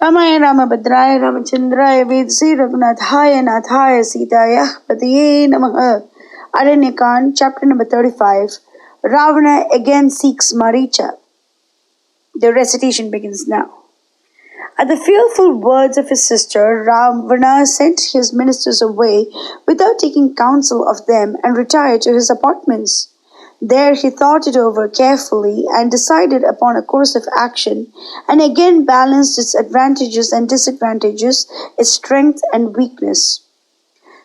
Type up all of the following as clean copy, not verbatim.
Ramaya Ramabhadraya Ramachandraya Vedasi Raghunathaya Nathaya Sitaya Patiye Namaha. Aranya chapter number 35. Ravana again seeks Maricha. The recitation begins now. At the fearful words of his sister, Ravana sent his ministers away without taking counsel of them and retired to his apartments. There he thought it over carefully and decided upon a course of action, and again balanced its advantages and disadvantages, its strength and weakness.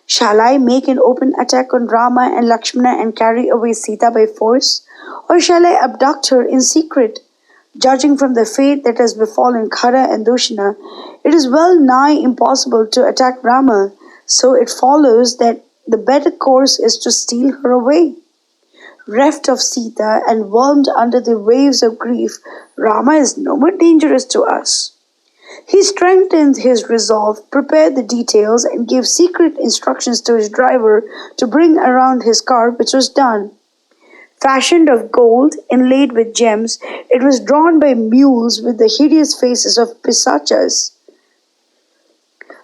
Shall I make an open attack on Rama and Lakshmana and carry away Sita by force? Or shall I abduct her in secret? Judging from the fate that has befallen Khara and Dushana, it is well nigh impossible to attack Rama, so it follows that the better course is to steal her away. Reft of Sita and whelmed under the waves of grief, Rama is no more dangerous to us. He strengthened his resolve, prepared the details, and gave secret instructions to his driver to bring around his car, which was done. Fashioned of gold, inlaid with gems, it was drawn by mules with the hideous faces of pisachas.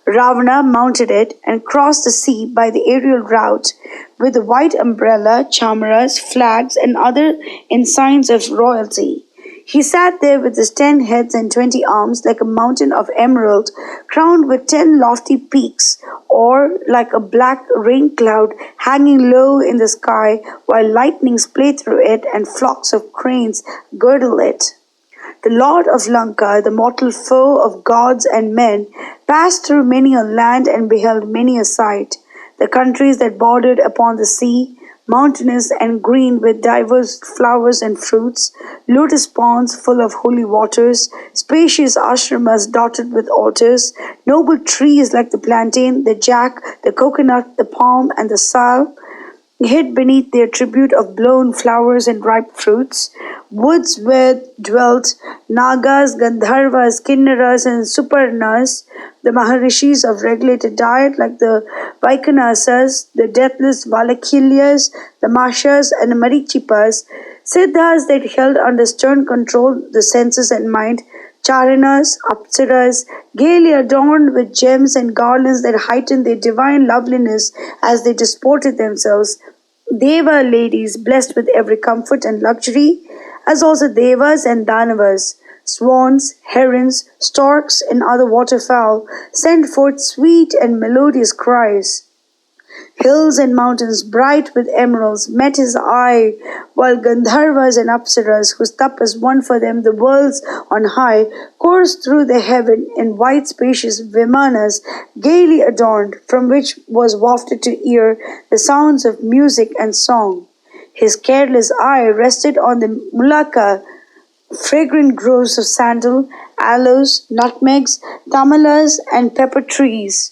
Ravana mounted it and crossed the sea by the aerial route with the white umbrella, chamaras, flags, and other ensigns of royalty. He sat there with his 10 heads and 20 arms, like a mountain of emerald, crowned with 10 lofty peaks, or like a black rain cloud hanging low in the sky, while lightnings play through it and flocks of cranes girdle it. The Lord of Lanka, the mortal foe of gods and men, passed through many a land and beheld many a sight. The countries that bordered upon the sea, mountainous and green with diverse flowers and fruits, lotus ponds full of holy waters, spacious ashramas dotted with altars, noble trees like the plantain, the jack, the coconut, the palm, and the sal, hid beneath their tribute of blown flowers and ripe fruits, woods where dwelt Nagas, Gandharvas, Kinnaras, and Suparnas, the Maharishis of regulated diet like the Vaikanasas, the deathless Valakilyas, the Mashas, and the Marichipas, Siddhas that held under stern control the senses and mind, Charanas, Apsaras, gaily adorned with gems and garlands that heightened their divine loveliness as they disported themselves, Deva ladies blessed with every comfort and luxury, as also Devas and Danavas, swans, herons, storks, and other waterfowl sent forth sweet and melodious cries. Hills and mountains bright with emeralds met his eye, while Gandharvas and Apsaras, whose tapas won for them the worlds on high, coursed through the heaven in white spacious vimanas, gaily adorned, from which was wafted to ear the sounds of music and song. His careless eye rested on the mulaka, fragrant groves of sandal, aloes, nutmegs, tamalas, and pepper trees.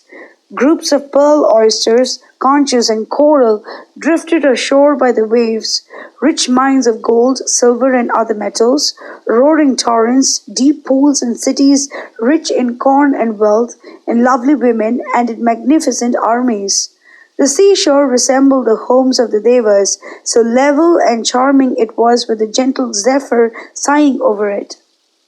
Groups of pearl oysters, conches, and coral drifted ashore by the waves, rich mines of gold, silver, and other metals, roaring torrents, deep pools and cities rich in corn and wealth, in lovely women, and in magnificent armies. The seashore resembled the homes of the Devas, so level and charming it was with a gentle zephyr sighing over it.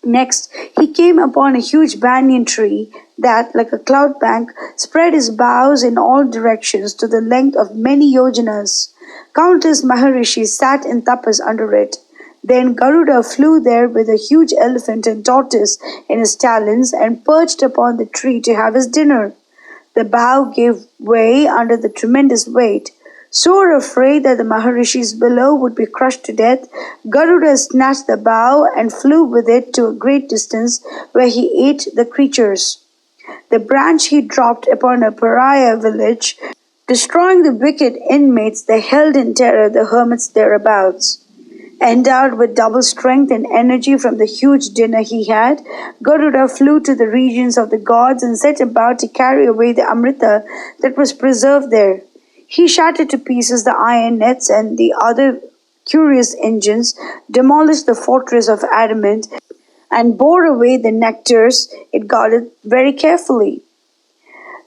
Next, he came upon a huge banyan tree that, like a cloud bank, spread its boughs in all directions to the length of many yojanas. Countless Maharishis sat in tapas under it. Then Garuda flew there with a huge elephant and tortoise in his talons and perched upon the tree to have his dinner. The bough gave way under the tremendous weight. Sore afraid that the Maharishis below would be crushed to death, Garuda snatched the bough and flew with it to a great distance, where he ate the creatures. The branch he dropped upon a pariah village, destroying the wicked inmates that held in terror the hermits thereabouts. Endowed with double strength and energy from the huge dinner he had, Garuda flew to the regions of the gods and set about to carry away the Amrita that was preserved there. He shattered to pieces the iron nets and the other curious engines, demolished the fortress of adamant, and bore away the nectars it guarded very carefully.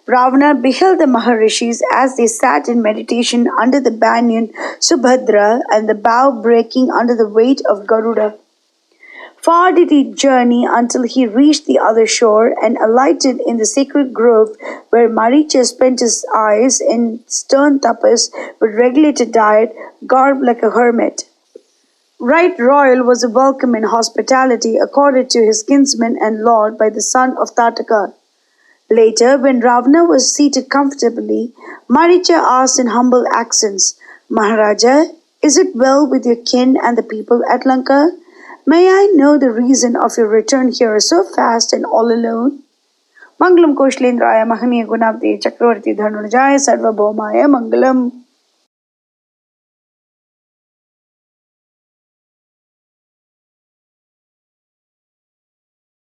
Ravana beheld the Maharishis as they sat in meditation under the banyan Subhadra and the bough breaking under the weight of Garuda. Far did he journey until he reached the other shore and alighted in the sacred grove where Maricha spent his eyes in stern tapas with regulated diet, garbed like a hermit. Right royal was the welcome and hospitality accorded to his kinsman and lord by the son of Tataka. Later, when Ravana was seated comfortably, Maricha asked in humble accents, Maharaja, is it well with your kin and the people at Lanka? May I know the reason of your return here so fast and all alone? Mangalam Koshlendraya Mahaniya Gunavde Chakravarti Dhanurjaya Sarvabhaumaya Mangalam.